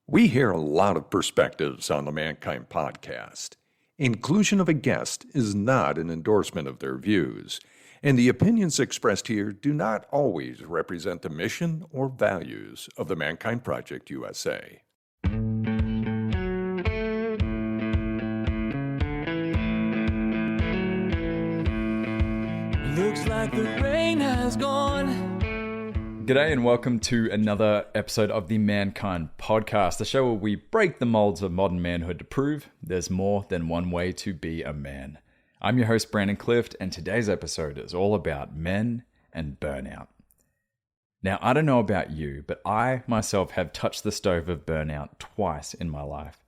We hear a lot of perspectives on the Mankind podcast. Inclusion of a guest is not an endorsement of their views, and the opinions expressed here do not always represent the mission or values of the Mankind Project USA. Looks like the rain has gone. G'day and welcome to another episode of the Mankind Podcast, the show where we break the molds of modern manhood to prove there's more than one way to be a man. I'm your host, Brandon Clift, and today's episode is all about men and burnout. Now, I don't know about you, but I myself have touched the stove of burnout twice in my life.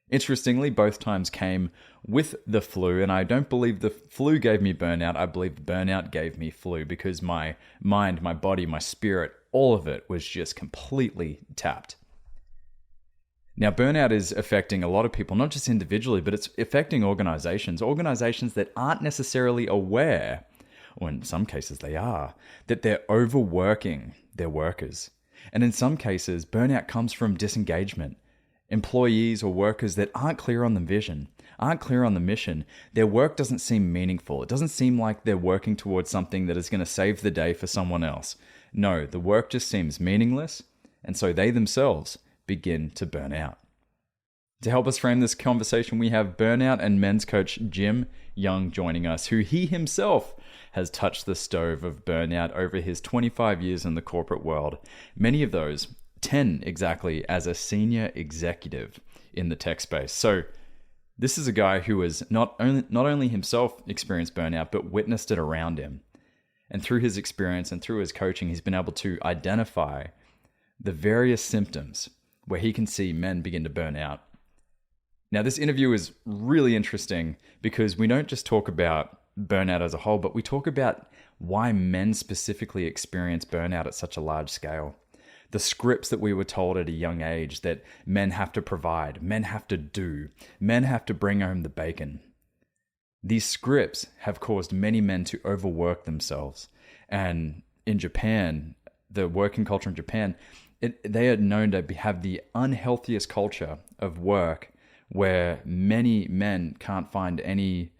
Interestingly, both times came with the flu, and I don't believe the flu gave me burnout. I believe the burnout gave me flu because my mind, my body, my spirit, all of it was just completely tapped. Now, burnout is affecting a lot of people, not just individually, but it's affecting organizations that aren't necessarily aware, or in some cases they are, that they're overworking their workers. And in some cases, burnout comes from disengagement. Employees or workers that aren't clear on the vision, aren't clear on the mission. Their work doesn't seem meaningful. It doesn't seem like they're working towards something that is going to save the day for someone else. No, the work just seems meaningless, and so they themselves begin to burn out. To help us frame this conversation, we have burnout and men's coach Jim Young joining us, who he himself has touched the stove of burnout over his 25 years in the corporate world. Many of those 10 exactly as a senior executive in the tech space. So this is a guy who has not only himself experienced burnout, but witnessed it around him. And through his experience and through his coaching, he's been able to identify the various symptoms where he can see men begin to burn out. Now, this interview is really interesting because we don't just talk about burnout as a whole, but we talk about why men specifically experience burnout at such a large scale. The scripts that we were told at a young age that men have to provide, men have to do, men have to bring home the bacon. These scripts have caused many men to overwork themselves. And in Japan, the working culture in Japan, they are known to have the unhealthiest culture of work where many men can't find any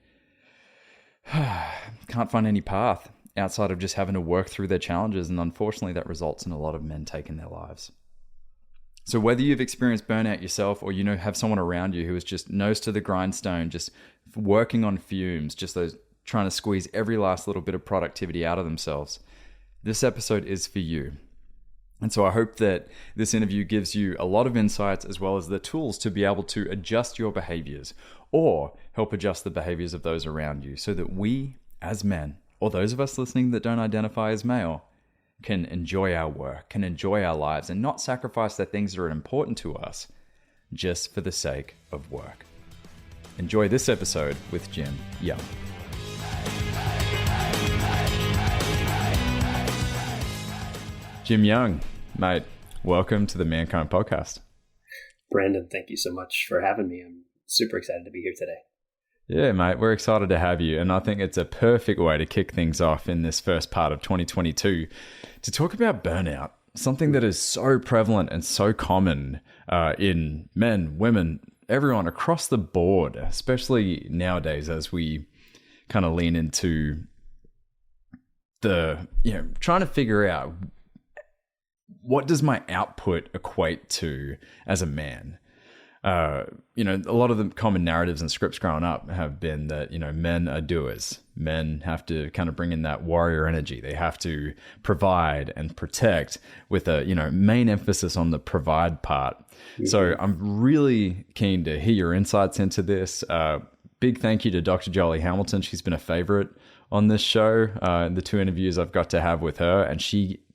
path outside of just having to work through their challenges. And unfortunately, that results in a lot of men taking their lives. So whether you've experienced burnout yourself or have someone around you who is just nose to the grindstone, just working on fumes, just those trying to squeeze every last little bit of productivity out of themselves, this episode is for you. And so I hope that this interview gives you a lot of insights as well as the tools to be able to adjust your behaviors or help adjust the behaviors of those around you so that we as men, or those of us listening that don't identify as male, can enjoy our work, can enjoy our lives, and not sacrifice the things that are important to us just for the sake of work. Enjoy this episode with Jim Young. Jim Young, mate, welcome to the Mankind Podcast. Brandon, thank you so much for having me. I'm super excited to be here today. Yeah, mate, we're excited to have you. And I think it's a perfect way to kick things off in this first part of 2022 to talk about burnout, something that is so prevalent and so common in men, women, everyone across the board, especially nowadays as we kind of lean into the, trying to figure out what does my output equate to as a man? A lot of the common narratives and scripts growing up have been that, men are doers. Men have to kind of bring in that warrior energy. They have to provide and protect with a, main emphasis on the provide part. Mm-hmm. So I'm really keen to hear your insights into this. Big thank you to Dr. Jolie Hamilton. She's been a favorite on this show. The two interviews I've got to have with her, and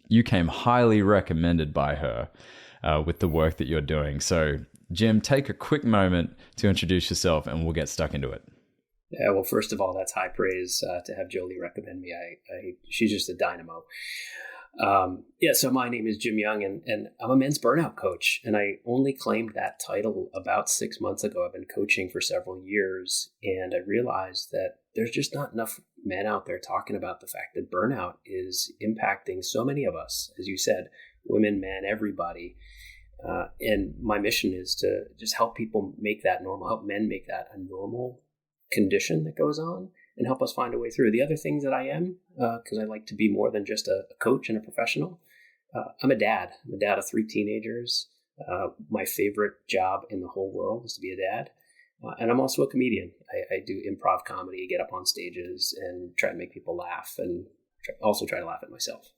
you came highly recommended by her with the work that you're doing. So Jim, take a quick moment to introduce yourself and we'll get stuck into it. Yeah, well, first of all, that's high praise to have Jolie recommend me. She's just a dynamo. So my name is Jim Young and I'm a men's burnout coach. And I only claimed that title about 6 months ago. I've been coaching for several years and I realized that there's just not enough men out there talking about the fact that burnout is impacting so many of us. As you said, women, men, everybody. And my mission is to just help people make that normal, help men make that a normal condition that goes on, and help us find a way through. The other things that I am, because I like to be more than just a coach and a professional, I'm a dad. I'm a dad of 3 teenagers. My favorite job in the whole world is to be a dad. And I'm also a comedian. I do improv comedy, get up on stages and try to make people laugh, and also try to laugh at myself.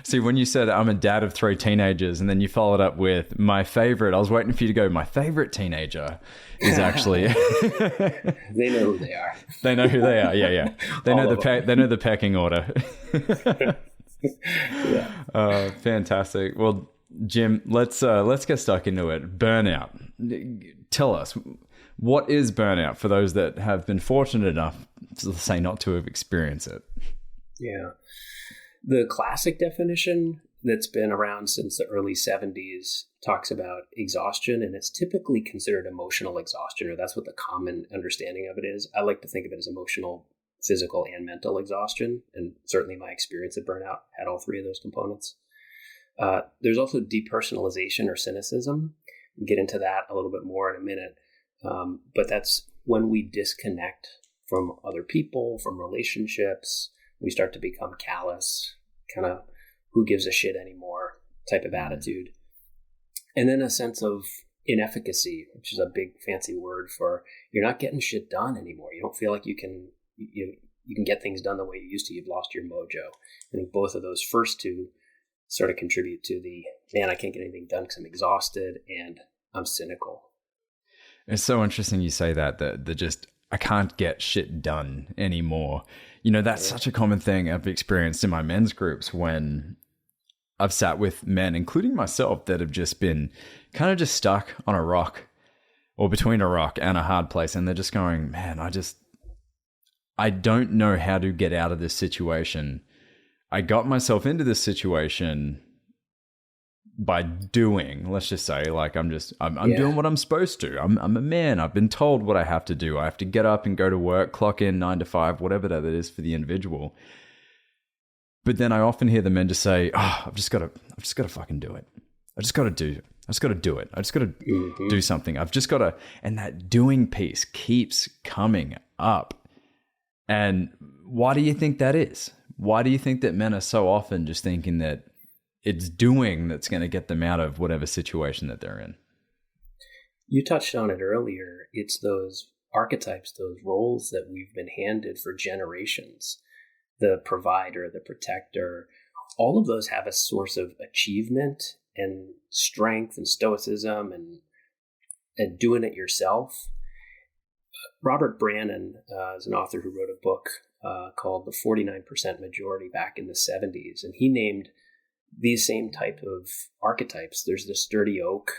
See, when you said I'm a dad of 3 teenagers, and then you followed up with my favorite, I was waiting for you to go, my favorite teenager is actually... They know who they are. They know who they are. Yeah. They know the pecking order. Yeah. Fantastic. Well, Jim, let's get stuck into it. Burnout. Tell us, what is burnout for those that have been fortunate enough to say not to have experienced it? Yeah. The classic definition that's been around since the early 70s talks about exhaustion, and it's typically considered emotional exhaustion, or that's what the common understanding of it is. I like to think of it as emotional, physical, and mental exhaustion, and certainly my experience at burnout had all 3 of those components. There's also depersonalization or cynicism. We'll get into that a little bit more in a minute, but that's when we disconnect from other people, from relationships. We start to become callous, kind of who gives a shit anymore type of attitude. And then a sense of inefficacy, which is a big fancy word for you're not getting shit done anymore. You don't feel like you can get things done the way you used to. You've lost your mojo. I think both of those first 2 sort of contribute to the, man, I can't get anything done because I'm exhausted and I'm cynical. It's so interesting you say that just, I can't get shit done anymore. You know, that's such a common thing I've experienced in my men's groups when I've sat with men, including myself, that have just been kind of just stuck on a rock or between a rock and a hard place. And they're just going, man, I don't know how to get out of this situation. I got myself into this situation by doing, let's just say, like I'm doing what I'm supposed to. I'm a man. I've been told what I have to do. I have to get up and go to work, clock in 9 to 5, whatever that is for the individual. But then I often hear the men just say, I've just got to fucking do it. I just got to do it. I just got to do it. I just got to do something. I've just got to, and that doing piece keeps coming up. And why do you think that is? Why do you think that men are so often just thinking that it's doing that's going to get them out of whatever situation that they're in? You touched on it earlier. It's those archetypes, those roles that we've been handed for generations. The provider, the protector, all of those have a source of achievement and strength and stoicism and doing it yourself. Robert Brannon is an author who wrote a book called The 49% Majority back in the 70s. And he named these same type of archetypes. There's the sturdy oak,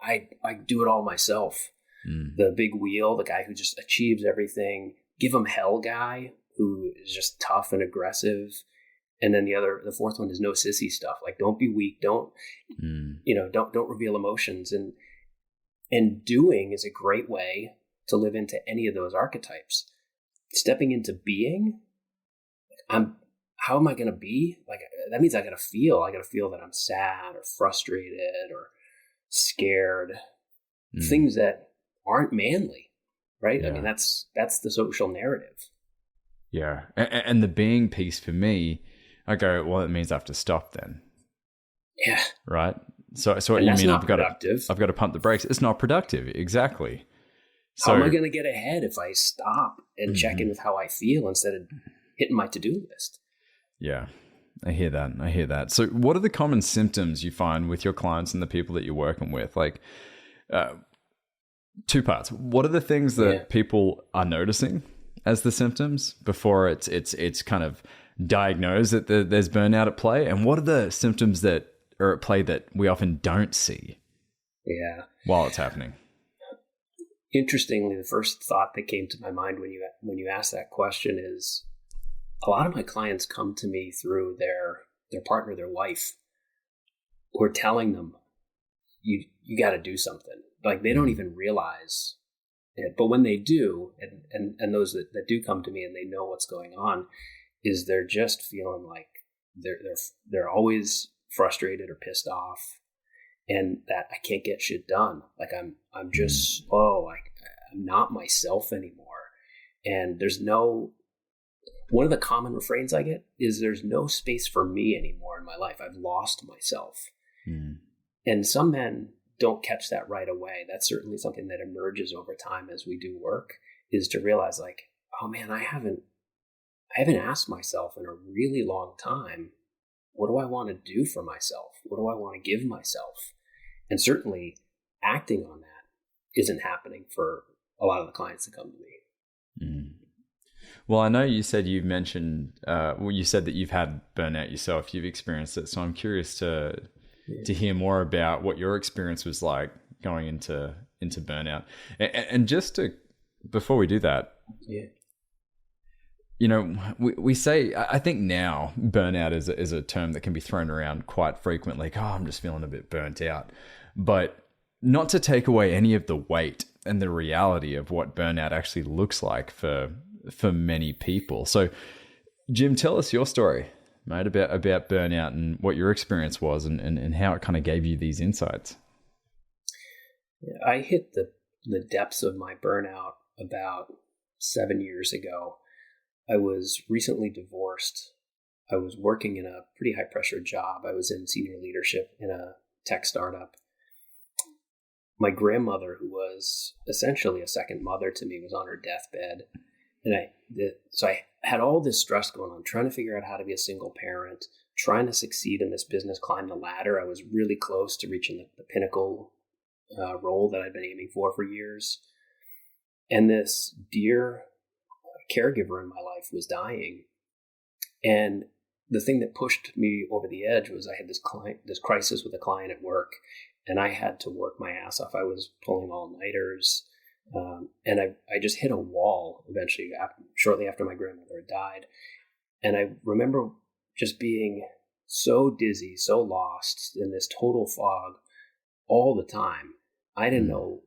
I do it all myself. The big wheel, the guy who just achieves everything. Give him hell guy, who is just tough and aggressive. And then the fourth one is no sissy stuff. Like, don't be weak. Don't reveal emotions. And doing is a great way to live into any of those archetypes. Stepping into being, how am I going to be? Like, that means I got to feel that I'm sad or frustrated or scared, things that aren't manly, right? Yeah. I mean, that's the social narrative. Yeah. And the being piece for me, I go, well, it means I have to stop then. Yeah. Right. So what you mean? I've got to pump the brakes. It's not productive. Exactly. So, how am I going to get ahead if I stop and check in with how I feel instead of hitting my to-do list? Yeah, I hear that. So what are the common symptoms you find with your clients and the people that you're working with? Like, 2 parts. What are the things that people are noticing as the symptoms before it's kind of diagnosed that there's burnout at play? And what are the symptoms that are at play that we often don't see while it's happening? Interestingly, the first thought that came to my mind when you asked that question is, a lot of my clients come to me through their partner, their wife, who are telling them, you got to do something. Like, they don't even realize it. But when they do, and those that do come to me and they know what's going on, is they're just feeling like they're always frustrated or pissed off. and that I can't get shit done. Like I'm just slow. I'm not myself anymore. And one of the common refrains I get is there's no space for me anymore in my life. I've lost myself. And some men don't catch that right away. That's certainly something that emerges over time as we do work, is to realize like, oh man, I haven't asked myself in a really long time, what do I want to do for myself? What do I want to give myself? And certainly acting on that isn't happening for a lot of the clients that come to me. Well, I know you said you said that you've had burnout yourself, you've experienced it. So I'm curious to hear more about what your experience was like going into burnout. And before we do that, you know, we say, I think now burnout is a term that can be thrown around quite frequently. Like, oh, I'm just feeling a bit burnt out. But not to take away any of the weight and the reality of what burnout actually looks like for many people. So, Jim, tell us your story, mate, about burnout and what your experience was and how it kind of gave you these insights. I hit the depths of my burnout about 7 years ago. I was recently divorced. I was working in a pretty high pressure job. I was in senior leadership in a tech startup. My grandmother, who was essentially a second mother to me, was on her deathbed. And so I had all this stress going on, trying to figure out how to be a single parent, trying to succeed in this business, climb the ladder. I was really close to reaching the pinnacle role that I'd been aiming for years. And this dear caregiver in my life was dying. And the thing that pushed me over the edge was I had this crisis with a client at work, and I had to work my ass off. I was pulling all-nighters. And I just hit a wall eventually, shortly after my grandmother had died. And I remember just being so dizzy, so lost in this total fog all the time. I didn't know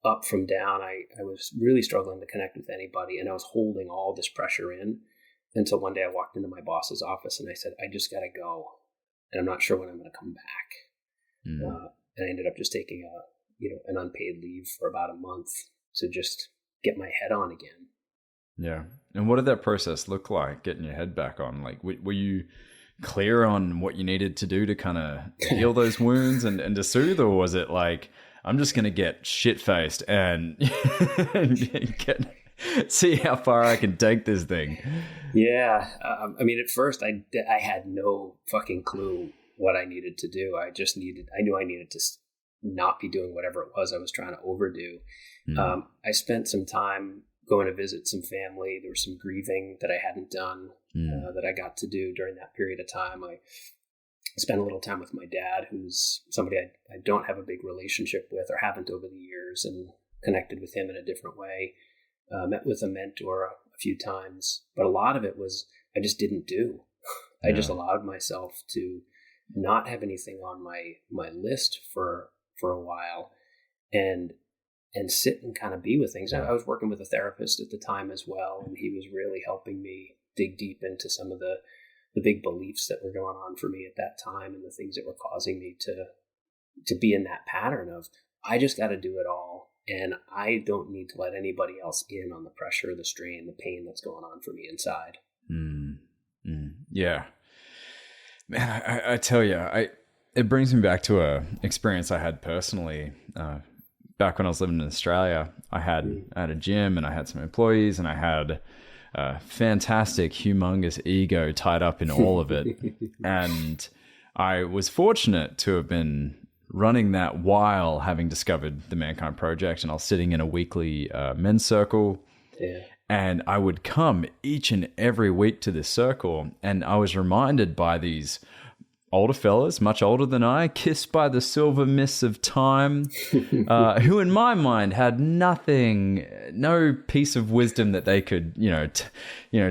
up from down. I was really struggling to connect with anybody, and I was holding all this pressure in until one day I walked into my boss's office and I said, I just got to go. And I'm not sure when I'm going to come back. And I ended up just taking an unpaid leave for about a month to just get my head on again. Yeah. And what did that process look like, getting your head back on? Like, were you clear on what you needed to do to kind of heal those wounds and to soothe? Or was it like, I'm just going to get shit-faced and see how far I can take this thing? Yeah. I mean, at first I had no fucking clue what I needed to do. I knew I needed to not be doing whatever it was I was trying to overdo. I spent some time going to visit some family. There was some grieving that I hadn't done that I got to do during that period of time. I spent a little time with my dad, who's somebody I don't have a big relationship with or haven't over the years, and connected with him in a different way. Met with a mentor a few times, but a lot of it was I just didn't do. I just allowed myself to not have anything on my list for a while and sit and kind of be with things. I was working with a therapist at the time as well, and he was really helping me dig deep into some of the big beliefs that were going on for me at that time, and the things that were causing me to be in that pattern of, I just got to do it all, and I don't need to let anybody else in on the pressure, the strain, the pain that's going on for me inside. Yeah. Man, I tell you, it brings me back to a experience I had personally. Back when I was living in Australia, I had a gym and I had some employees, and I had a fantastic, humongous ego tied up in all of it. And I was fortunate to have been running that while having discovered the Mankind Project, and I was sitting in a weekly men's circle. Yeah. And I would come each and every week to this circle, and I was reminded by these older fellas, much older than I, kissed by the silver mists of time, who in my mind had nothing, no piece of wisdom that they could,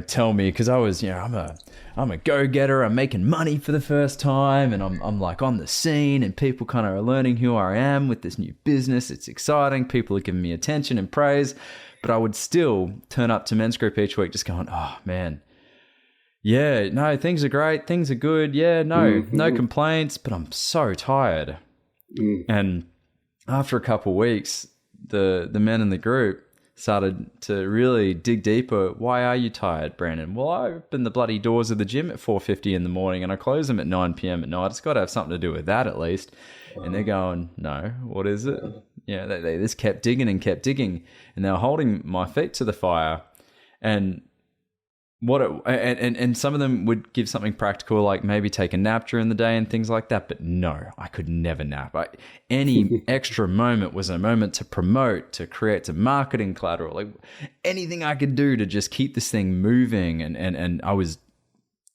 tell me, because I was, I'm a go-getter. I'm making money for the first time, and I'm like on the scene, and people kind of are learning who I am with this new business. It's exciting. People are giving me attention and praise. But I would still turn up to men's group each week just going, oh, man, yeah, no, things are great. Things are good. Yeah, no complaints, but I'm so tired. And after a couple of weeks, the men in the group started to really dig deeper. Why are you tired, Brandon? Well, I open the bloody doors of the gym at 4:50 in the morning and I close them at 9 p.m. at night. It's got to have something to do with that at least. And they're going, no, what is it? Yeah, they just kept digging and kept digging. And they were holding my feet to the fire. And and some of them would give something practical, like maybe take a nap during the day and things like that. But no, I could never nap. Any extra moment was a moment to promote, to create some marketing collateral, like anything I could do to just keep this thing moving. And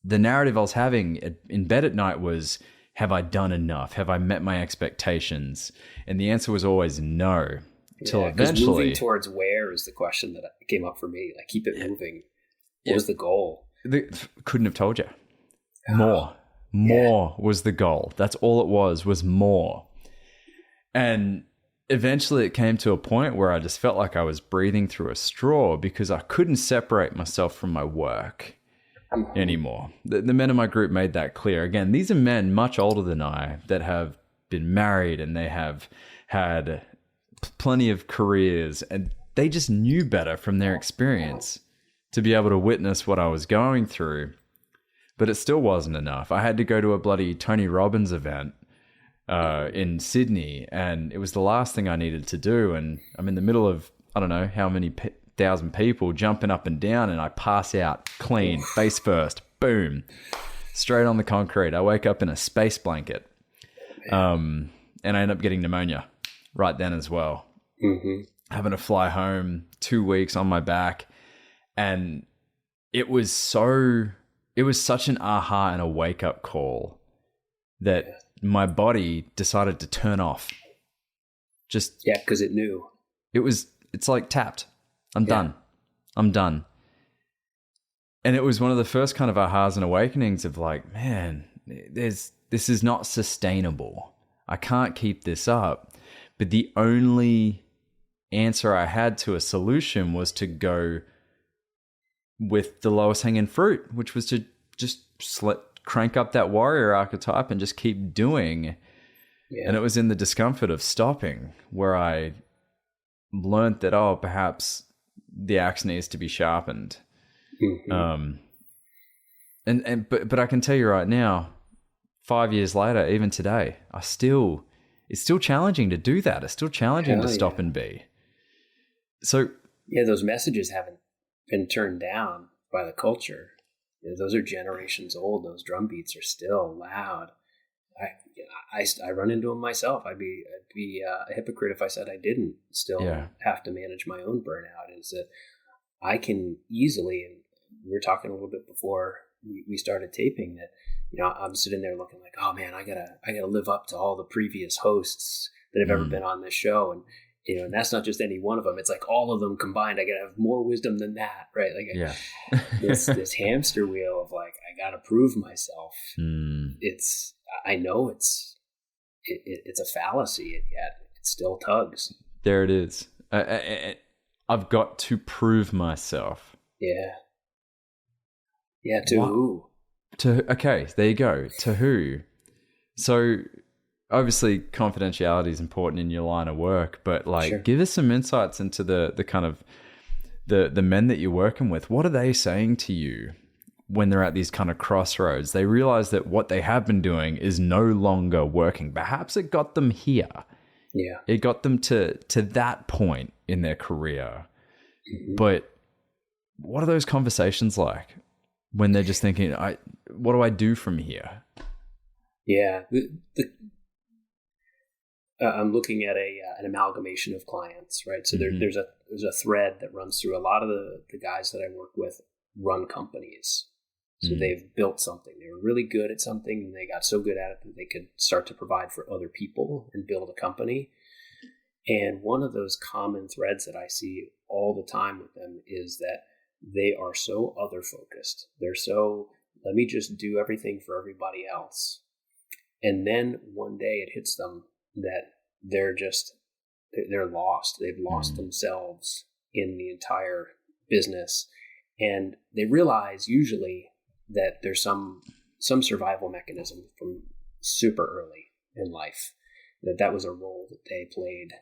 the narrative I was having in bed at night was, have I done enough? Have I met my expectations? And the answer was always no. Until eventually, moving towards where is the question that came up for me. Like, keep it moving. What was the goal? Couldn't have told you. More was the goal. That's all it was more. And eventually it came to a point where I just felt like I was breathing through a straw because I couldn't separate myself from my work anymore. The men in my group made that clear. Again, these are men much older than I that have been married and they have had plenty of careers, and they just knew better from their experience to be able to witness what I was going through. But it still wasn't enough. I had to go to a bloody Tony Robbins event in Sydney, and it was the last thing I needed to do. And I'm in the middle of, I don't know how many thousand people jumping up and down, and I pass out clean, face first, boom, straight on the concrete. I wake up in a space blanket, and I end up getting pneumonia right then as well. Having to fly home 2 weeks on my back. And it was such an aha and a wake up call that my body decided to turn off. Just because it knew. It's like tapped. I'm done. And it was one of the first kind of ahas and awakenings of like, man, this is not sustainable. I can't keep this up. But the only answer I had to a solution was to go with the lowest hanging fruit, which was to just crank up that warrior archetype and just keep doing. And it was in the discomfort of stopping where I learned that, perhaps the axe needs to be sharpened. But I can tell you right now, 5 years later, even today, it's still challenging to do that. It's still challenging to stop and be. So those messages haven't been turned down by the culture. Those are generations old. Those drum beats are still loud. I run into them myself. I'd be a hypocrite if I said I didn't still have to manage my own burnout. Is that I can easily, and we were talking a little bit before we started taping, that I'm sitting there looking like, oh man, I gotta live up to all the previous hosts that have ever been on this show, and and that's not just any one of them. It's like all of them combined. I gotta have more wisdom than that, right? Like this hamster wheel of like, I gotta prove myself. I know it's a fallacy, and yet it still tugs. There it is. I've got to prove myself. Yeah. To who? Okay, there you go. To who? So obviously confidentiality is important in your line of work, but give us some insights into the kind of the men that you're working with. What are they saying to you when they're at these kind of crossroads? They realize that what they have been doing is no longer working. Perhaps it got them here. Yeah. It got them to that point in their career. But what are those conversations like when they're just thinking, what do I do from here? Yeah. I'm looking at an amalgamation of clients, right? So there's a thread that runs through a lot of the guys that I work with run companies. So they've built something. They were really good at something, and they got so good at it that they could start to provide for other people and build a company. And one of those common threads that I see all the time with them is that they are so other focused. They're so, let me just do everything for everybody else. And then one day it hits them that they're lost. They've lost themselves in the entire business. And they realize usually that there's some survival mechanism from super early in life that was a role that they played,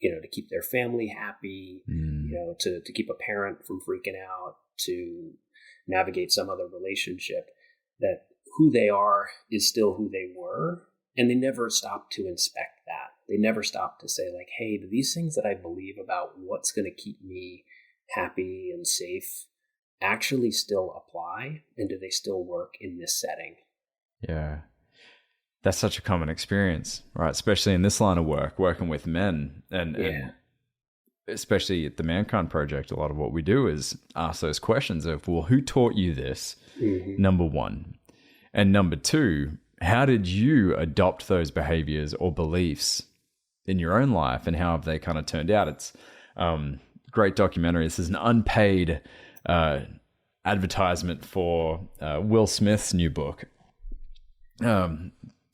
to keep their family happy, to keep a parent from freaking out, to navigate some other relationship, that who they are is still who they were. And they never stopped to inspect that. They never stopped to say, like, hey, do these things that I believe about what's going to keep me happy and safe actually still apply? And do they still work in this setting? Yeah. That's such a common experience, right? Especially in this line of work, working with men. And especially at the Mankind Project, a lot of what we do is ask those questions of, well, who taught you this? Number one. And number two, how did you adopt those behaviors or beliefs in your own life, and how have they kind of turned out? It's great documentary. This is an unpaid advertisement for Will Smith's new book,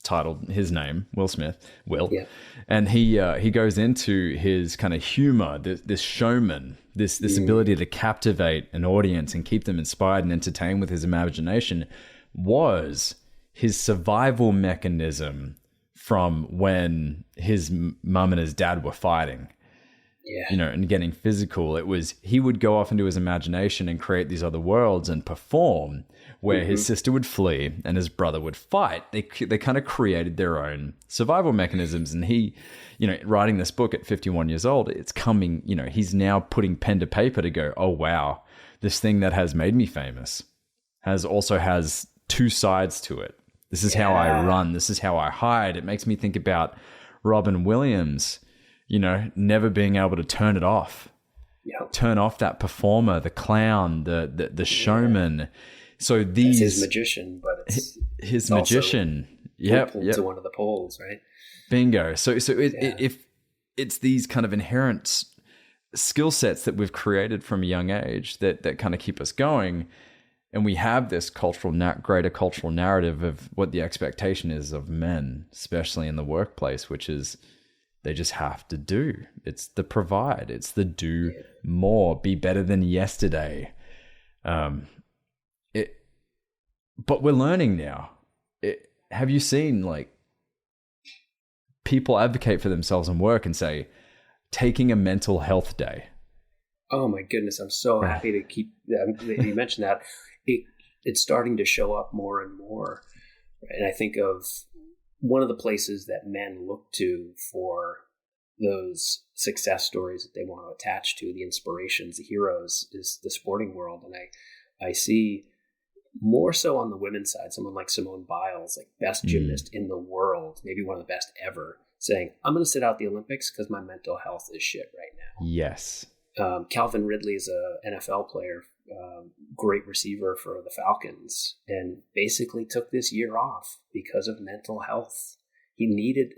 titled his name, Will Smith, Will. Yeah. And he goes into his kind of humor, this showman, this ability to captivate an audience and keep them inspired and entertained with his imagination was his survival mechanism from when his mum and his dad were fighting. Yeah. And getting physical. It was, he would go off into his imagination and create these other worlds and perform where his sister would flee and his brother would fight. They kind of created their own survival mechanisms. And he, writing this book at 51 years old, it's coming, he's now putting pen to paper to go, oh, wow, this thing that has made me famous also has two sides to it. This is how I run. This is how I hide. It makes me think about Robin Williams, never being able to turn it off. Yep. Turn off that performer, the clown, the showman. So these, it's his magician, but it's his magician. Pulled to one of the poles, right? Bingo. So if it's these kind of inherent skill sets that we've created from a young age that kind of keep us going, and we have this greater cultural narrative of what the expectation is of men, especially in the workplace, which is they just have to do. It's the provide. It's the do more, be better than yesterday. But we're learning now. Have you seen people advocate for themselves in work and say, taking a mental health day? Oh my goodness. I'm so happy to keep that you mentioned that. It's starting to show up more and more. And I think of one of the places that men look to for those success stories that they want to attach to, the inspirations, the heroes, is the sporting world. And I see more so on the women's side, someone like Simone Biles, like best gymnast in the world, maybe one of the best ever, saying, I'm going to sit out the Olympics because my mental health is shit right now. Yes. Calvin Ridley is an NFL player, great receiver for the Falcons, and basically took this year off because of mental health. He needed,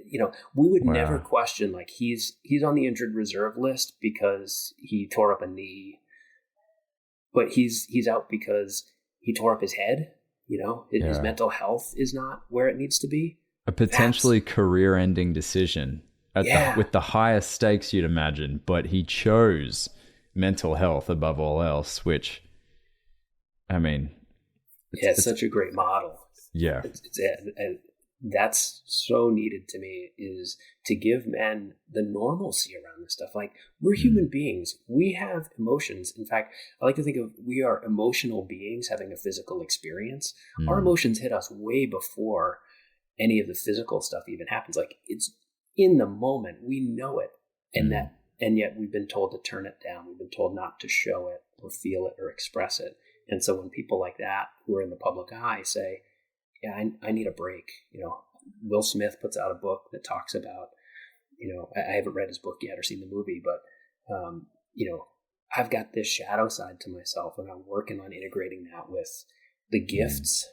we would never question, like, he's on the injured reserve list because he tore up a knee, but he's out because he tore up his head. His mental health is not where it needs to be. A potentially career-ending decision with the highest stakes you'd imagine, but he chose mental health above all else, which, I mean... it's such a great model. Yeah. And that's so needed to me, is to give men the normalcy around this stuff. Like, we're human beings. We have emotions. In fact, I like to think of, we are emotional beings having a physical experience. Our emotions hit us way before any of the physical stuff even happens. Like, it's in the moment, we know it. And yet we've been told to turn it down. We've been told not to show it or feel it or express it. And so when people like that, who are in the public eye, say, I need a break. Will Smith puts out a book that talks about, I haven't read his book yet or seen the movie, but, I've got this shadow side to myself, and I'm working on integrating that with the gifts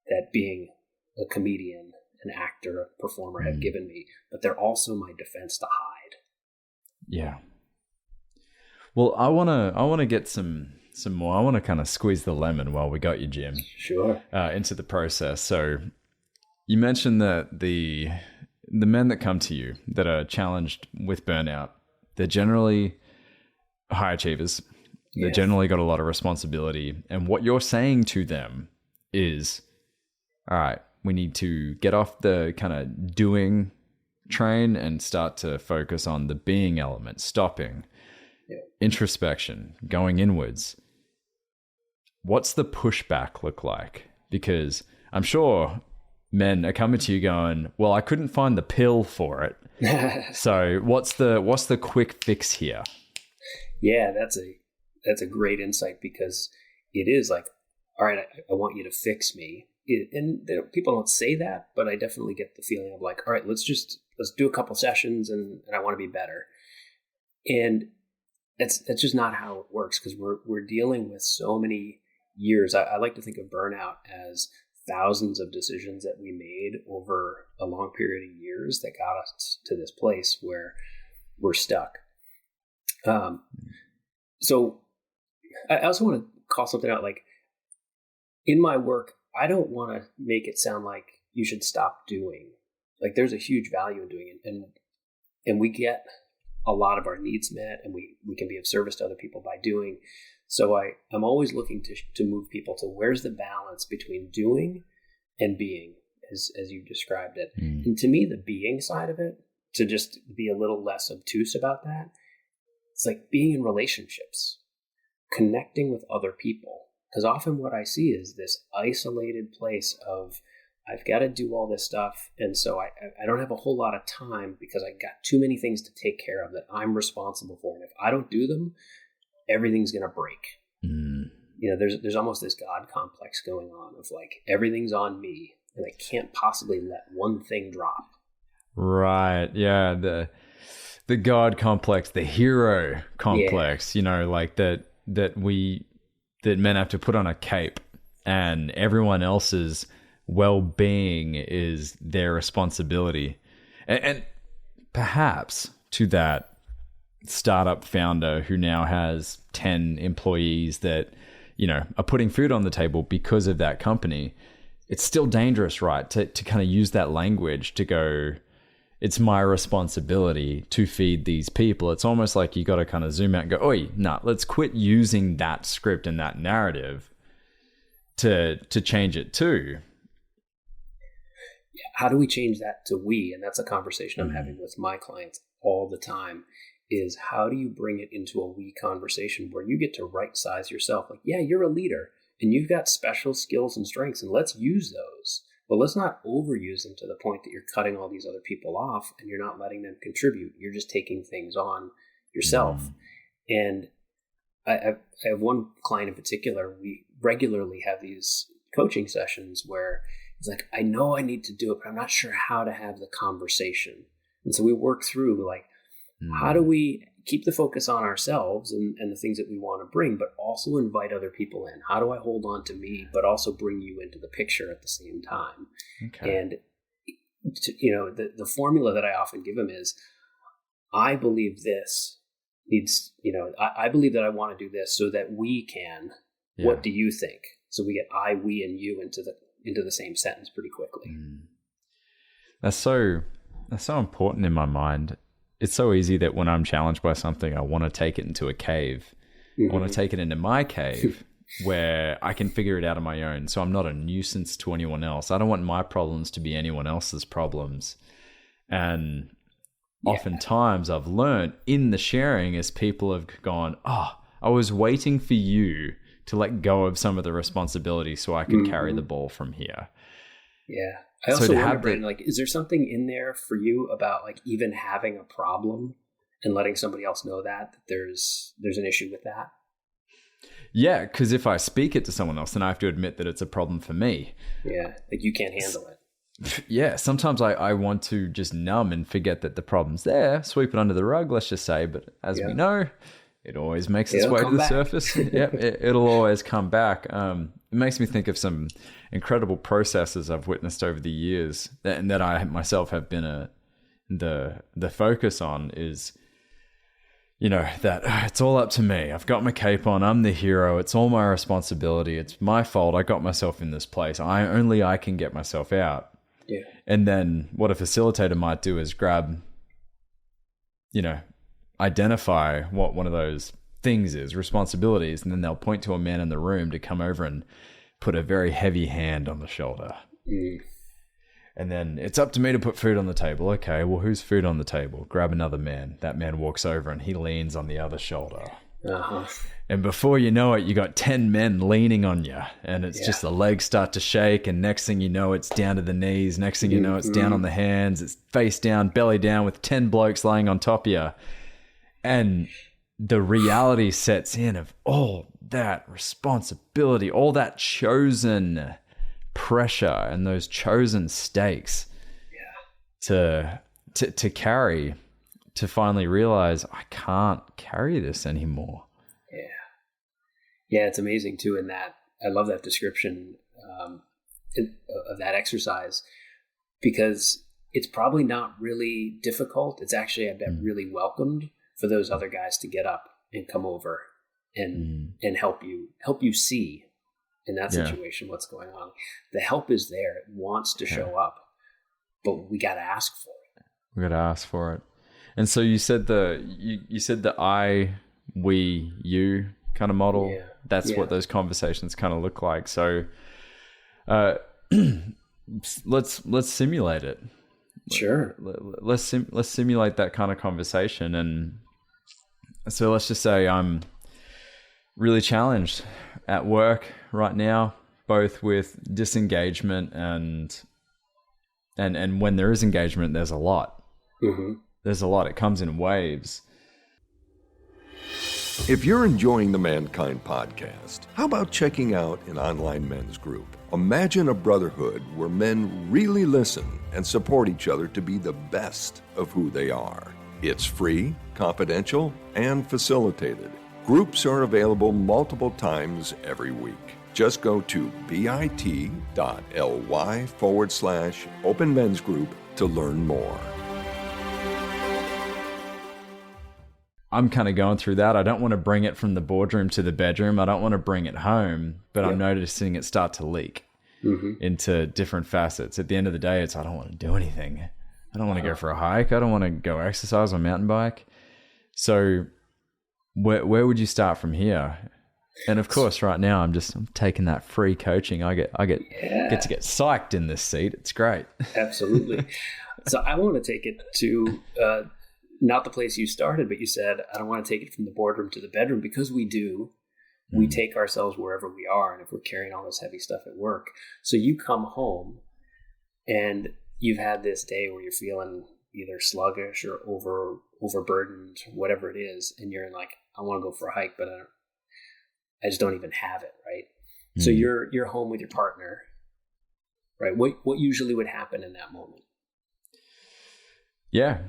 that being a comedian, an actor, a performer have given me, but they're also my defense to hide. Yeah. Well, I want to get some more. I want to kind of squeeze the lemon while we got you, Jim. Sure. Into the process. So you mentioned that the men that come to you that are challenged with burnout, they're generally high achievers. They generally got a lot of responsibility. And what you're saying to them is, all right, we need to get off the kind of doing train and start to focus on the being element, stopping, introspection, going inwards, what's the pushback look like? Because I'm sure men are coming to you going, well, I couldn't find the pill for it. So what's the quick fix here? Yeah, that's a great insight, because it is like, all right, I want you to fix me. And people don't say that, but I definitely get the feeling of like, all right, let's do a couple sessions and I want to be better. And that's just not how it works, because we're dealing with so many years. I like to think of burnout as thousands of decisions that we made over a long period of years that got us to this place where we're stuck. So I also want to call something out. Like, in my work, I don't want to make it sound like you should stop doing. Like, there's a huge value in doing it, and we get a lot of our needs met, and we can be of service to other people by doing. So I'm always looking to move people to where's the balance between doing and being, as you described it. And to me, the being side of it, to just be a little less obtuse about that, it's like being in relationships, connecting with other people. Because often what I see is this isolated place of, I've got to do all this stuff, and so I don't have a whole lot of time because I got too many things to take care of that I'm responsible for. And if I don't do them, everything's going to break. You know, there's almost this God complex going on of like, everything's on me and I can't possibly let one thing drop. Right. Yeah. The God complex, the hero complex, you know, like that men have to put on a cape, and everyone else's well-being is their responsibility. And perhaps to that startup founder who now has 10 employees that, you know, are putting food on the table because of that company, it's still dangerous, right? To kind of use that language to go, it's my responsibility to feed these people. It's almost like you got to kind of zoom out and go, oi, nah, let's quit using that script and that narrative to change it too. How do we change that to we? And that's a conversation I'm having with my clients all the time, is how do you bring it into a we conversation where you get to right size yourself? Like, yeah, you're a leader and you've got special skills and strengths, and let's use those. But let's not overuse them to the point that you're cutting all these other people off and you're not letting them contribute. You're just taking things on yourself. And I have one client in particular. We regularly have these coaching sessions where it's like, I know I need to do it, but I'm not sure how to have the conversation. And so we work through like, how do we keep the focus on ourselves and the things that we want to bring, but also invite other people in? How do I hold on to me, but also bring you into the picture at the same time? Okay. And, you know, the formula that I often give them is, I believe this needs, you know, I believe that I want to do this so that we can, what do you think? So we get I, we, and you into the same sentence pretty quickly. That's so important in my mind. It's so easy that when I'm challenged by something, I want to take it into a cave. I want to take it into my cave where I can figure it out on my own. So I'm not a nuisance to anyone else. I don't want my problems to be anyone else's problems. And oftentimes I've learned in the sharing as people have gone, I was waiting for you to let go of some of the responsibility so I could carry the ball from here. Yeah. I also wonder, Brandon, like, is there something in there for you about like even having a problem and letting somebody else know that there's an issue with that? Yeah, because if I speak it to someone else, then I have to admit that it's a problem for me. Yeah, like you can't handle it. Yeah, sometimes I want to just numb and forget that the problem's there, sweep it under the rug, let's just say. But as we know, it always makes its way to the surface. It'll always come back. It makes me think of some incredible processes I've witnessed over the years that I myself have been the focus on is, you know, that it's all up to me. I've got my cape on. I'm the hero. It's all my responsibility. It's my fault. I got myself in this place. I can get myself out. Yeah. And then what a facilitator might do is grab, you know, identify what one of those things is, responsibilities, and then they'll point to a man in the room to come over and put a very heavy hand on the shoulder. And then it's up to me to put food on the table. Okay, well, who's food on the table? Grab another man. That man walks over and he leans on the other shoulder. Uh-huh. And before you know it, you got 10 men leaning on you. And it's just the legs start to shake. And next thing you know, it's down to the knees. Next thing you know, it's down on the hands. It's face down, belly down with 10 blokes laying on top of you. And the reality sets in of all that responsibility, all that chosen pressure and those chosen stakes to carry, to finally realize I can't carry this anymore. Yeah, it's amazing too. In that, I love that description of that exercise, because it's probably not really difficult. It's actually, I bet, really welcomed for those other guys to get up and come over and help you see in that situation what's going on. The help is there. It wants to show up, but we got to ask for it. We got to ask for it. And so you said you said the I, we, you kind of model. Yeah. That's what those conversations kind of look like. So let's simulate it. Sure. Let's simulate that kind of conversation. And so let's just say I'm really challenged at work right now, both with disengagement and when there is engagement, there's a lot. Mm-hmm. There's a lot. It comes in waves. If you're enjoying the Mankind podcast, how about checking out an online men's group? Imagine a brotherhood where men really listen and support each other to be the best of who they are. It's free, confidential, and facilitated. Groups are available multiple times every week. Just go to bit.ly/open men's group to learn more. I'm kind of going through that. I don't want to bring it from the boardroom to the bedroom. I don't want to bring it home, but I'm noticing it start to leak into different facets. At the end of the day, I don't want to do anything. I don't want to go for a hike. I don't want to go exercise on a mountain bike. So where would you start from here? And of course, right now I'm taking that free coaching. I get to get psyched in this seat. It's great. Absolutely. So I want to take it to not the place you started, but you said, I don't want to take it from the boardroom to the bedroom, because we do. We take ourselves wherever we are. And if we're carrying all this heavy stuff at work, so you come home and you've had this day where you're feeling either sluggish or overburdened, whatever it is. And you're like, I want to go for a hike, but I just don't even have it. Right. So you're home with your partner, right? What usually would happen in that moment? Yeah.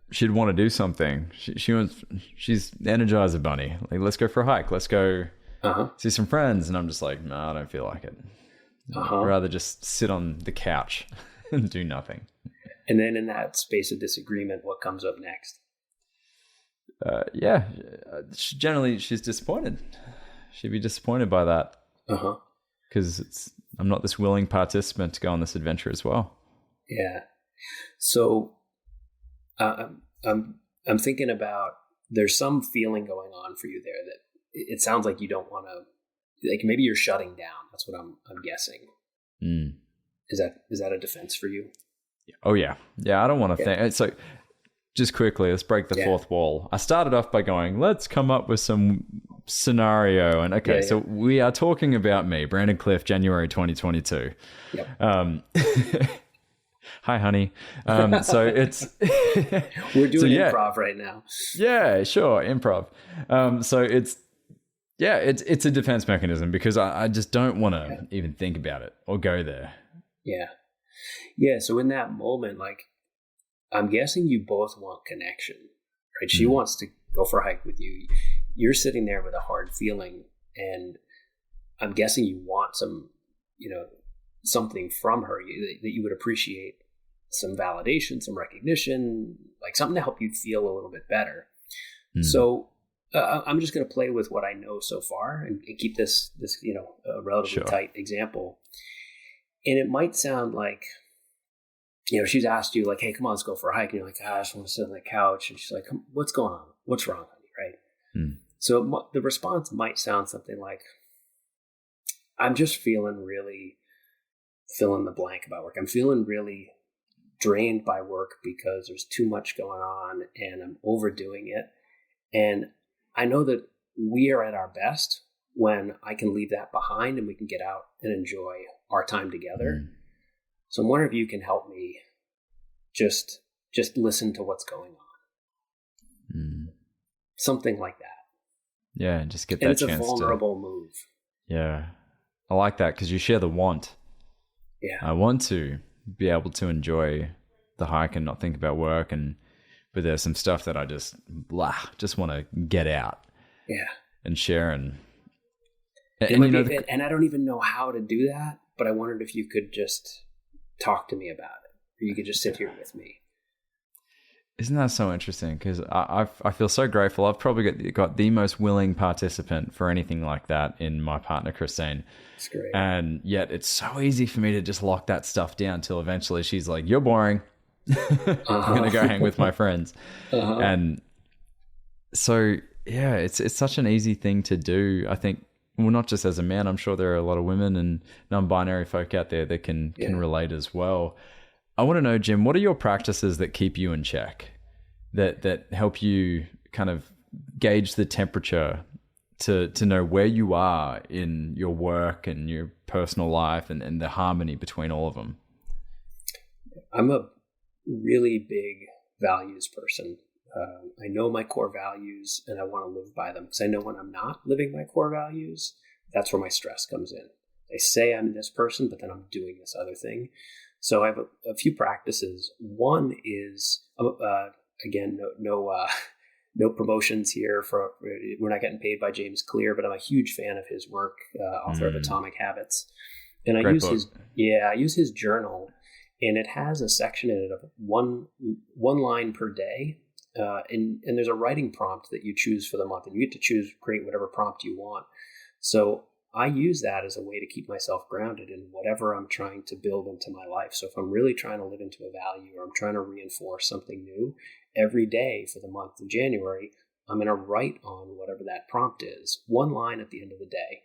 She'd want to do something. She's the Energizer Bunny. Like, let's go for a hike. Let's go see some friends. And I'm just like, no, I don't feel like it. I'd rather just sit on the couch and do nothing. And then in that space of disagreement, what comes up next? Generally she's disappointed. She'd be disappointed by that. Because I'm not this willing participant to go on this adventure as well. Yeah. So I'm thinking about, there's some feeling going on for you there that it sounds like you don't want to, like maybe you're shutting down. That's what I'm guessing. Is that a defense for you? Oh yeah. Yeah. I don't want to think. It's like, just quickly, let's break the fourth wall. I started off by going, let's come up with some scenario. And so we are talking about me, Brandon Cliff, January 2022. Yep. Hi, honey. So it's we're doing improv right now. Yeah, sure, improv. So it's a defense mechanism, because I just don't want to even think about it or go there. Yeah. So in that moment, like, I'm guessing you both want connection, right? She wants to go for a hike with you. You're sitting there with a hard feeling, and I'm guessing you want some, something from her that you would appreciate, some validation, some recognition, like something to help you feel a little bit better. So I'm just going to play with what I know so far and keep this a relatively tight example. And it might sound like, she's asked you like, hey, come on, let's go for a hike. And you're like, I just want to sit on the couch. And she's like, what's going on? What's wrong, honey? Right. So the response might sound something like, I'm just feeling really fill in the blank about work. I'm feeling really drained by work because there's too much going on and I'm overdoing it. And I know that we are at our best when I can leave that behind and we can get out and enjoy our time together. So I'm wondering if you can help me just listen to what's going on. Something like that. Yeah, and just get and that it's chance a vulnerable move. Yeah. I like that because you share the want. Yeah. I want to be able to enjoy the hike and not think about work, but there's some stuff that I just want to get out. Yeah. And share and I don't even know how to do that, but I wondered if you could just talk to me about it, or you could just sit here with me. Isn't that so interesting? Because I feel so grateful. I've probably got the most willing participant for anything like that in my partner, Christine. That's great. And yet it's so easy for me to just lock that stuff down till eventually she's like, "You're boring. I'm going to go hang with my friends." And so, yeah, it's such an easy thing to do. I think, well, not just as a man, I'm sure there are a lot of women and non-binary folk out there that can relate as well. I want to know, Jim, what are your practices that keep you in check, that help you kind of gauge the temperature to know where you are in your work and your personal life and the harmony between all of them? I'm a really big values person. I know my core values and I want to live by them, because I know when I'm not living my core values, that's where my stress comes in. I say I'm this person, but then I'm doing this other thing. So I have a few practices. One is, again, no promotions here. We're not getting paid by James Clear, but I'm a huge fan of his work, author of Atomic Habits. And I use his journal, and it has a section in it of one line per day. And there's a writing prompt that you choose for the month, and you get to create whatever prompt you want. So I use that as a way to keep myself grounded in whatever I'm trying to build into my life. So if I'm really trying to live into a value, or I'm trying to reinforce something new, every day for the month of January, I'm going to write on whatever that prompt is. One line at the end of the day.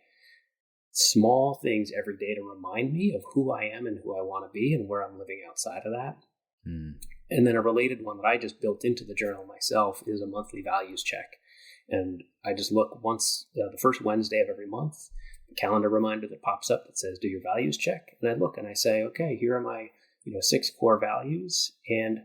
Small things every day to remind me of who I am and who I want to be and where I'm living outside of that. And then a related one that I just built into the journal myself is a monthly values check. And I just look once, the first Wednesday of every month, the calendar reminder that pops up that says, do your values check. And I look and I say, okay, here are my 6 core values. And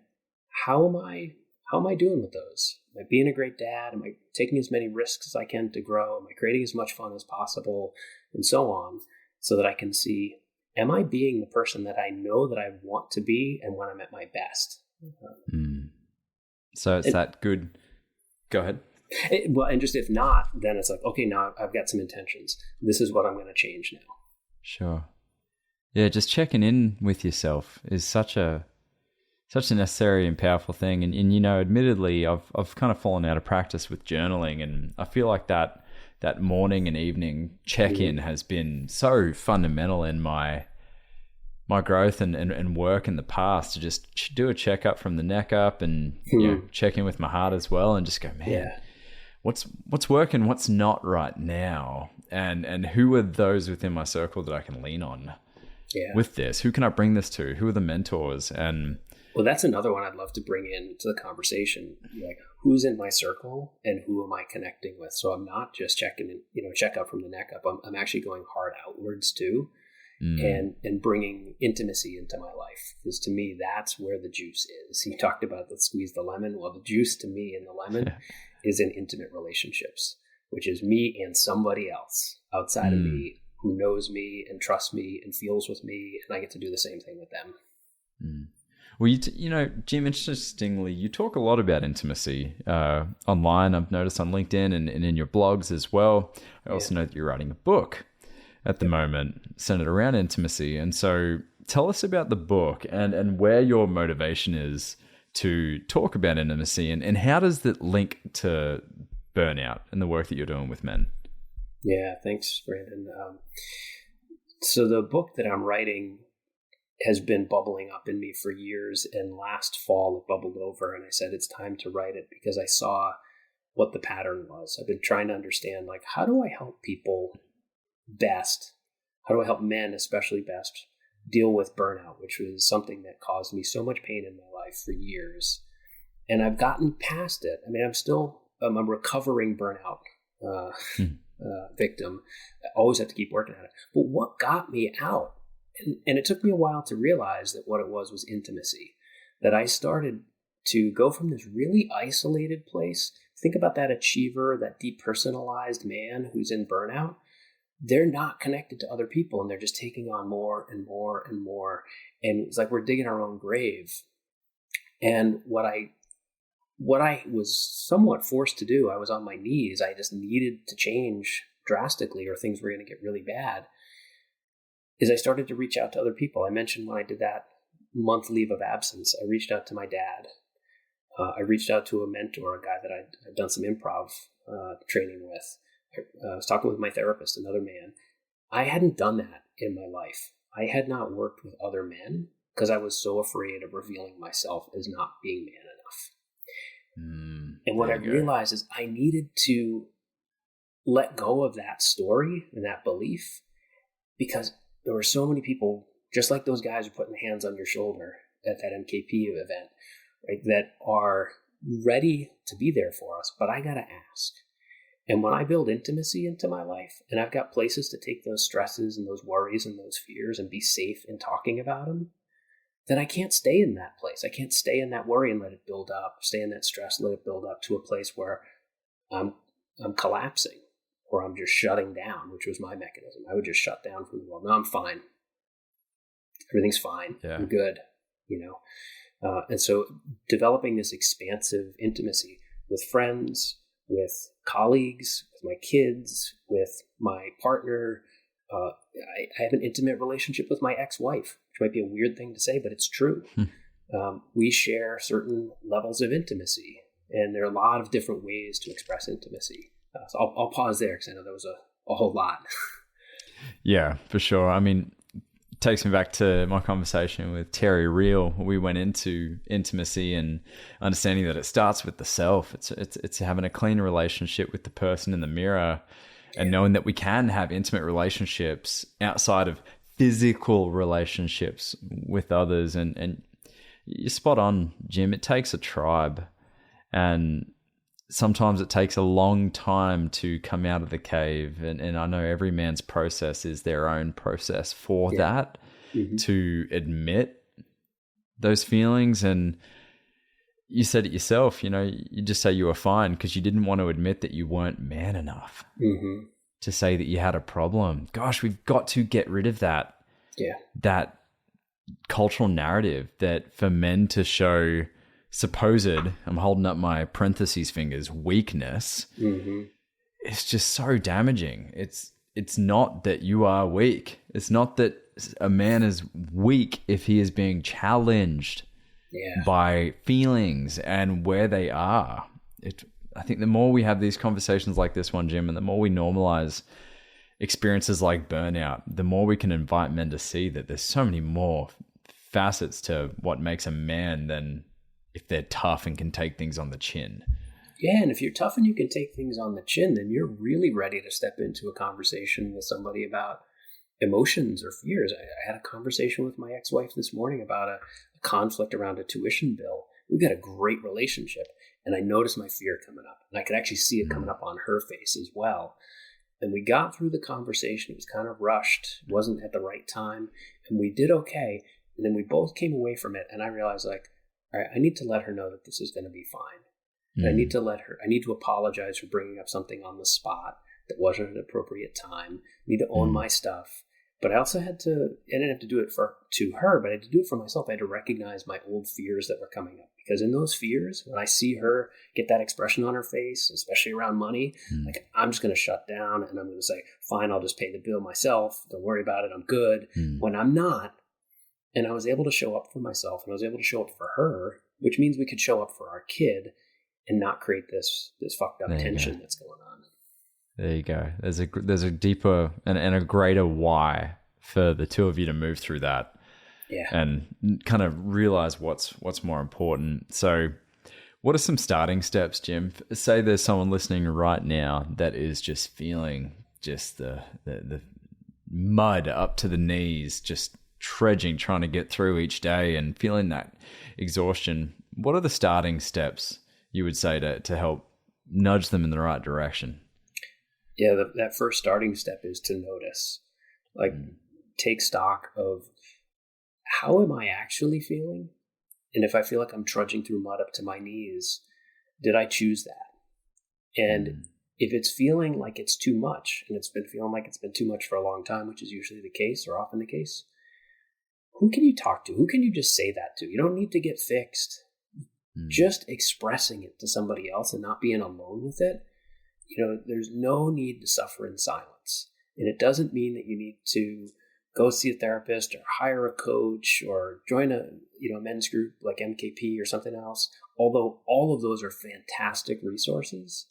how am I doing with those? Am I being a great dad? Am I taking as many risks as I can to grow? Am I creating as much fun as possible? And so on, so that I can see, am I being the person that I know that I want to be and when I'm at my best? So it's that good. Go ahead. And just if not, then it's like, okay, now I've got some intentions. This is what I'm going to change now. Sure. Yeah, just checking in with yourself is such a necessary and powerful thing. And admittedly, I've kind of fallen out of practice with journaling, and I feel like that morning and evening check-in has been so fundamental in my growth and work in the past, to just do a checkup from the neck up and check in with my heart as well, and just go, man, what's working, what's not right now, and who are those within my circle that I can lean on with this? Who can I bring this to? Who are the mentors? And well, that's another one I'd love to bring into the conversation. Like, who's in my circle and who am I connecting with? So I'm not just checking in, check up from the neck up. I'm actually going hard outwards too. And bringing intimacy into my life, because to me, that's where the juice is. You talked about the squeeze the lemon. Well, the juice to me in the lemon is in intimate relationships, which is me and somebody else outside of me who knows me and trusts me and feels with me, and I get to do the same thing with them. Well, Jim, interestingly, you talk a lot about intimacy online. I've noticed on LinkedIn and in your blogs as well. I also know that you're writing a book at the moment centered around intimacy. And so tell us about the book and where your motivation is to talk about intimacy, and how does that link to burnout and the work that you're doing with men? Yeah, thanks, Brandon. So the book that I'm writing has been bubbling up in me for years, and last fall it bubbled over, and I said it's time to write it because I saw what the pattern was. I've been trying to understand, like, how do I help people best? How do I help men especially best deal with burnout, which was something that caused me so much pain in my life for years. And I've gotten past it. I mean, I'm still a recovering burnout victim. I always have to keep working at it. But what got me out, and it took me a while to realize that what it was intimacy, that I started to go from this really isolated place. Think about that achiever, that depersonalized man who's in burnout. They're not connected to other people, and they're just taking on more and more and more. And it's like we're digging our own grave. And what I was somewhat forced to do, I was on my knees. I just needed to change drastically or things were going to get really bad, is I started to reach out to other people. I mentioned when I did that month leave of absence, I reached out to my dad. I reached out to a mentor, a guy that I'd done some improv training with. I was talking with my therapist, another man. I hadn't done that in my life. I had not worked with other men because I was so afraid of revealing myself as not being man enough. And what I realized is I needed to let go of that story and that belief, because there were so many people, just like those guys who put their hands on your shoulder at that MKP event, right, that are ready to be there for us, but I got to ask. And when I build intimacy into my life, and I've got places to take those stresses and those worries and those fears and be safe in talking about them, then I can't stay in that place. I can't stay in that worry and let it build up, stay in that stress, let it build up to a place where I'm collapsing or I'm just shutting down, which was my mechanism. I would just shut down from the world. No, I'm fine. Everything's fine. Yeah. I'm good, and so developing this expansive intimacy with friends, with colleagues, with my kids, with my partner. I have an intimate relationship with my ex-wife, which might be a weird thing to say, but it's true. We share certain levels of intimacy, and there are a lot of different ways to express intimacy. So I'll pause there because I know there was a whole lot. Yeah, for sure. I mean, it takes me back to my conversation with Terry Real. We went into intimacy and understanding that it starts with the self. It's having a clean relationship with the person in the mirror, and knowing that we can have intimate relationships outside of physical relationships with others. And you're spot on, Jim. It takes a tribe, and sometimes it takes a long time to come out of the cave. And I know every man's process is their own process for that, to admit those feelings. And you said it yourself, you just say you were fine because you didn't want to admit that you weren't man enough to say that you had a problem. Gosh, we've got to get rid of that. Yeah. That cultural narrative that for men to show supposed, I'm holding up my parentheses fingers, weakness, it's just so damaging. It's not that you are weak. It's not that a man is weak if he is being challenged by feelings and where they are. I think the more we have these conversations like this one, Jim, and the more we normalize experiences like burnout, the more we can invite men to see that there's so many more facets to what makes a man than if they're tough and can take things on the chin. Yeah, and if you're tough and you can take things on the chin, then you're really ready to step into a conversation with somebody about emotions or fears. I had a conversation with my ex-wife this morning about a conflict around a tuition bill. We've got a great relationship, and I noticed my fear coming up, and I could actually see it coming up on her face as well. And we got through the conversation. It was kind of rushed. It wasn't at the right time, and we did okay. And then we both came away from it, and I realized, all right, I need to let her know that this is going to be fine. And I need to apologize for bringing up something on the spot that wasn't an appropriate time. I need to own my stuff. But I also I didn't have to do it to her, but I had to do it for myself. I had to recognize my old fears that were coming up. Because in those fears, when I see her get that expression on her face, especially around money, I'm just going to shut down and I'm going to say, fine, I'll just pay the bill myself. Don't worry about it. I'm good. When I'm not. And I was able to show up for myself, and I was able to show up for her, which means we could show up for our kid and not create this fucked up tension that's going on. There you go. There's a deeper and a greater why for the two of you to move through that. Yeah. And kind of realize what's more important. So what are some starting steps, Jim? Say there's someone listening right now that is just feeling just the mud up to the knees, just trudging, trying to get through each day and feeling that exhaustion, what are the starting steps you would say to help nudge them in the right direction? Yeah, that first starting step is to notice. Like, take stock of, how am I actually feeling? And if I feel like I'm trudging through mud up to my knees, did I choose that? And if it's feeling like it's too much, and it's been feeling like it's been too much for a long time, which is usually the case or often the case, who can you talk to? Who can you just say that to? You don't need to get fixed. Just expressing it to somebody else and not being alone with it, there's no need to suffer in silence. And it doesn't mean that you need to go see a therapist or hire a coach or join a men's group like MKP or something else. Although all of those are fantastic resources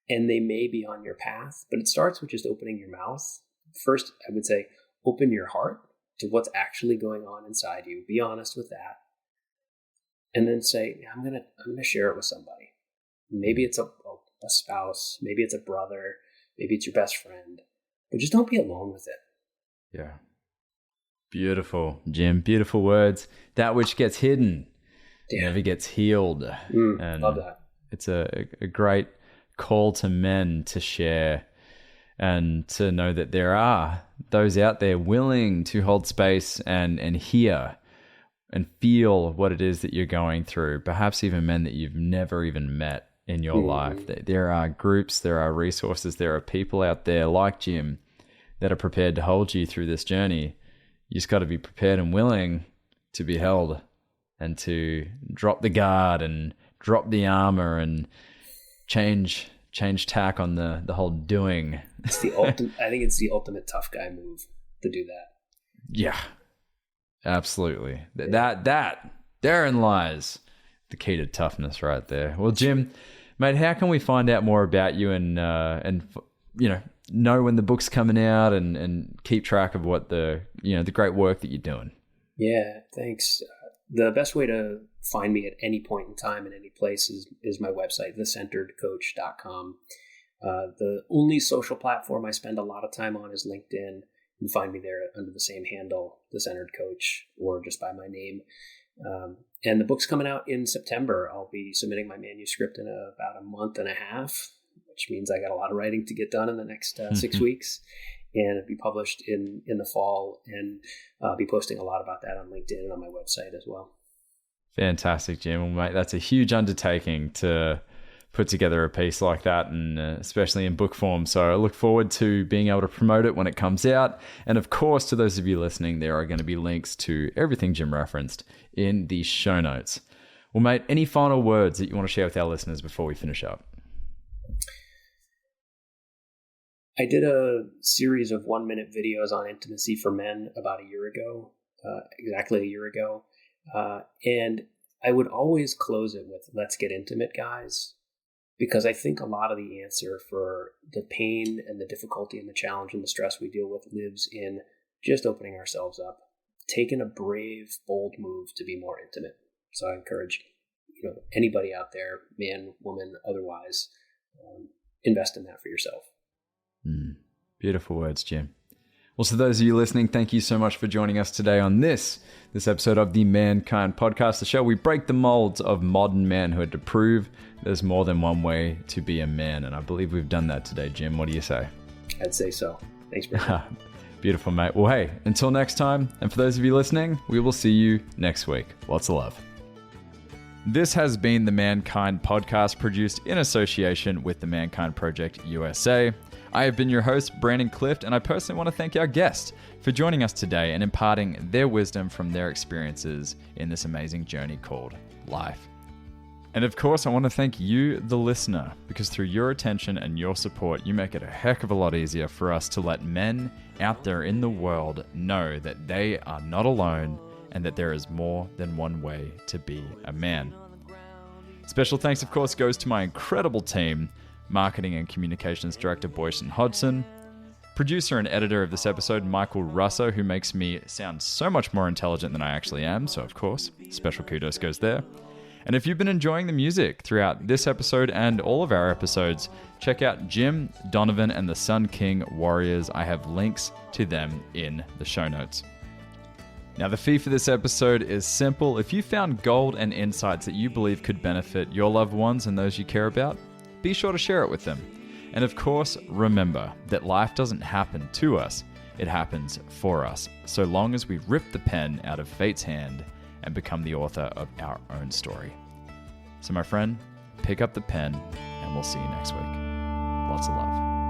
and they may be on your path, but it starts with just opening your mouth. First, I would say, open your heart to what's actually going on inside you. Be honest with that. And then say, I'm gonna share it with somebody. Maybe it's a spouse, maybe it's a brother, maybe it's your best friend, but just don't be alone with it. Yeah. Beautiful, Jim. Beautiful words. That which gets hidden never gets healed. And love that. It's a great call to men to share and to know that there are those out there willing to hold space and hear and feel what it is that you're going through, perhaps even men that you've never even met in your life. There are groups, there are resources, there are people out there like Jim that are prepared to hold you through this journey. You just got to be prepared and willing to be held and to drop the guard and drop the armor and change tack on the whole doing. It's the ultimate. I think it's the ultimate tough guy move to do that. Yeah. Absolutely. That therein lies the key to toughness right there. Well, Jim, mate, how can we find out more about you and know when the book's coming out and keep track of what the great work that you're doing? Yeah, thanks. The best way to find me at any point in time in any place is my website, thecenteredcoach.com. The only social platform I spend a lot of time on is LinkedIn. You can find me there under the same handle, The Centered Coach, or just by my name. And the book's coming out in September. I'll be submitting my manuscript in about a month and a half, which means I got a lot of writing to get done in the next 6 weeks. And it'll be published in the fall, and I'll be posting a lot about that on LinkedIn and on my website as well. Fantastic, Jim. Well, mate, that's a huge undertaking to put together a piece like that, and especially in book form. So I look forward to being able to promote it when it comes out. And of course, to those of you listening, there are going to be links to everything Jim referenced in the show notes. Well, mate, any final words that you want to share with our listeners before we finish up? I did a series of 1-minute videos on intimacy for men about a year ago, exactly a year ago. And I would always close it with, let's get intimate, guys. Because I think a lot of the answer for the pain and the difficulty and the challenge and the stress we deal with lives in just opening ourselves up, taking a brave, bold move to be more intimate. So I encourage anybody out there, man, woman, otherwise, invest in that for yourself. Beautiful words, Jim. Well, to those of you listening, thank you so much for joining us today on this episode of the Mankind Podcast, the show we break the molds of modern manhood to prove there's more than one way to be a man. And I believe we've done that today, Jim. What do you say? I'd say so. Thanks, Brian. Beautiful, mate. Well, hey, until next time, and for those of you listening, we will see you next week. Lots of love. This has been the Mankind Podcast, produced in association with the Mankind Project USA. I have been your host, Brandon Clift, and I personally want to thank our guests for joining us today and imparting their wisdom from their experiences in this amazing journey called life. And of course, I want to thank you, the listener, because through your attention and your support, you make it a heck of a lot easier for us to let men out there in the world know that they are not alone and that there is more than one way to be a man. Special thanks, of course, goes to my incredible team, Marketing and Communications Director Boyson Hodgson, producer and editor of this episode, Michael Russo, who makes me sound so much more intelligent than I actually am, so of course, special kudos goes there. And if you've been enjoying the music throughout this episode and all of our episodes, check out Jim, Donovan, and the Sun King Warriors. I have links to them in the show notes. Now, the fee for this episode is simple. If you found gold and insights that you believe could benefit your loved ones and those you care about, be sure to share it with them. And of course, remember that life doesn't happen to us, it happens for us, so long as we rip the pen out of fate's hand and become the author of our own story. So my friend, pick up the pen and we'll see you next week. Lots of love.